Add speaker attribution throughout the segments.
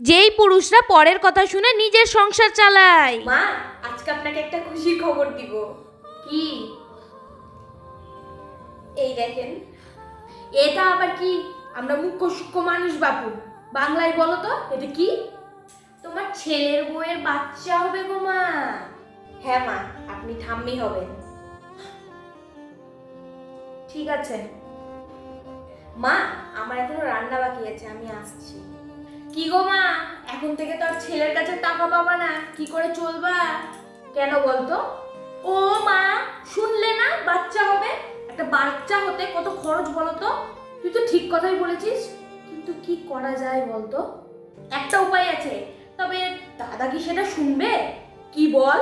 Speaker 1: যেই পুরুষরা পরের কথা শুনে নিজের সংসার চালায়।
Speaker 2: মা, আজকে আপনাকে একটা খুশির খবর দিব।
Speaker 1: কি?
Speaker 2: এই দেখেন। এটা আবার কি? আমরা মুখ্য সূক্ষ্ম মানুষ বাপু, বাংলায় বলো তো এটা কি? তোমার ছেলের বউয়ের বাচ্চা হবে গো মা। হ্যাঁ মা, আপনি ঠাম্মি হবেন। ঠিক আছে মা, আমার এখনো রান্না বাকি আছে, আমি আসছি। কি গো মা, এখন থেকে তো আর ছেলের কাছে টাকা পাবা না, কি করে চলবা? কেন বলতো? ও মা, শুনলে না বাচ্চা হবে? একটা বাচ্চা হতে কত খরচ বলো তো? তুই তো ঠিক কথাই বলেছিস, কিন্তু কি করা যায় বলতো? একটা উপায় আছে, তবে দাদা কি সেটা শুনবে? কি বল?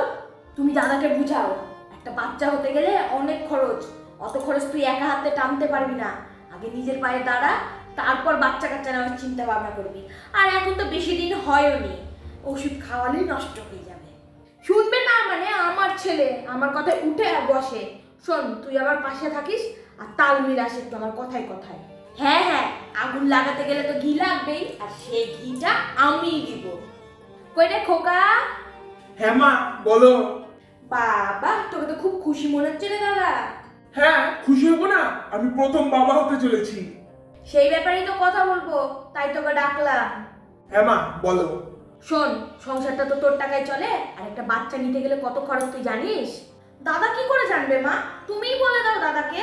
Speaker 2: তুমি দাদাকে বুঝাও, একটা বাচ্চা হতে গেলে অনেক খরচ, অত খরচ তুই একা হাতে টানতে পারবি না। আগে নিজের পায়ে দাঁড়া, তারপর বাচ্চা কাচ্চা নেওয়ার চিন্তা ভাবনা করবি। আর এখন তো বেশি দিন হয়নি, ওষুধ খাওয়ালেই নষ্ট হয়ে যাবে। শুনবে না মানে আমার ছেলে আমার কথায় উঠে আর বসে। শোন, তুই আমার পাশে থাকিস আর তাল মিলাস একটু আমার কথায় কথায়। হ্যাঁ হ্যাঁ, আগুন লাগাতে গেলে তো ঘি লাগবেই, আর সেই ঘিটা আমিই দিব। কই রে খোকা?
Speaker 3: হ্যাঁ মা, বলো।
Speaker 2: বাবা, তোকে তো খুব খুশি মনে হচ্ছে রে দাদা।
Speaker 3: হ্যাঁ, খুশি হবো না? আমি প্রথম বাবা হতে চলেছি।
Speaker 2: সেই ব্যাপারেই তো কথা বলবো, তাই তোকে ডাকলাম।
Speaker 3: হ্যাঁ মা, বলো।
Speaker 2: শোন, সংসারটা তো তোর টাকায় চলে, আর একটা বাচ্চা নিতে গেলে কত খরচ তুই জানিস? দাদা কি করে জানবে মা? তুমিই বলে দাও দাদাকে।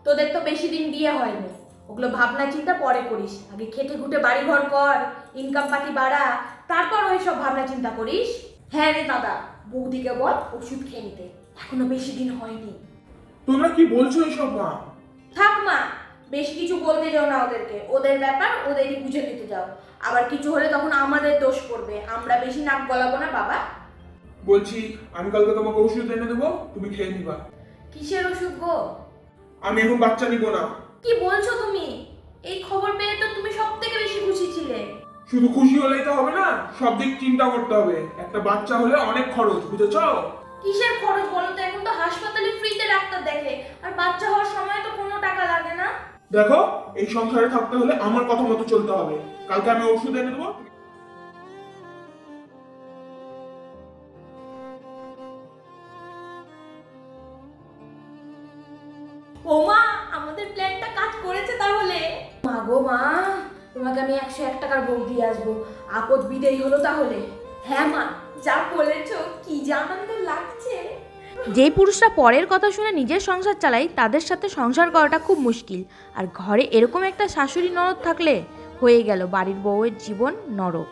Speaker 2: তোদের তো বেশি দিন বিয়ে হয়নি, ওগুলো ভাবনা চিন্তা পরে করিস। আগে খেটে খুটে বাড়ি ঘর কর, ইনকাম পাতি বাড়া, তারপর ওই সব ভাবনা চিন্তা করিস। হ্যাঁ রে দাদা, বৌদিকে বল ওষুধ খেয়ে নিতে, এখনো বেশি দিন হয়নি।
Speaker 3: তোমরা কি বলছো এসব মা?
Speaker 2: থাক মা, বেশি কিছু বলতে যাও না ওদেরকে, ওদের ব্যাপার ওদেরই বুঝে নিতে যাও। আবার কিছু হলে তখন আমাদের দোষ করবে, আমরা বেশি নাক গলাবো না বাবা।
Speaker 3: বলছি, আমি কালকে তোমাকে ওষুধ এনে দেবো, তুমি খেয়ে নিবা।
Speaker 2: কিসের ওষুধ গো?
Speaker 3: আমি এখন বাচ্চা নিব না।
Speaker 2: কি বলছো তুমি? এই খবর পেয়ে তো তুমি সব থেকে বেশি খুশি ছিলে।
Speaker 3: শুধু খুশি হলেই তো হবে না, সব দিক চিন্তা করতে হবে। একটা বাচ্চা হলে অনেক খরচ, বুঝেছো?
Speaker 2: কিসের খরচ বলো তো? এখন তো হাসপাতালে ফ্রিতে ডাক্তার দেখে, আর বাচ্চা হওয়ার সময় তো কোনো টাকা লাগে না।
Speaker 3: দেখো, এই সংসারে থাকতে হলে আমার কথা মতো চলতে হবে। কালকে আমি ওষুধ এনে দেবো।
Speaker 2: ও মা, আমাদের প্ল্যানটা কাজ করেছে তাহলে। মা গো মা, তোমাকে আমি 101 টাকার বউ দিয়ে আসবো, আপদ বিদেই হলো তাহলে। হ্যাঁ মা, যা বলেছো, কি যে আনন্দ লাগছে।
Speaker 1: যেই পুরুষরা পরের কথা শুনে নিজের সংসার চালায় তাদের সাথে সংসার করাটা খুব মুশকিল। আর ঘরে এরকম একটা শাশুড়ি ননদ থাকলে হয়ে গেল বাড়ির বউয়ের জীবন নরক।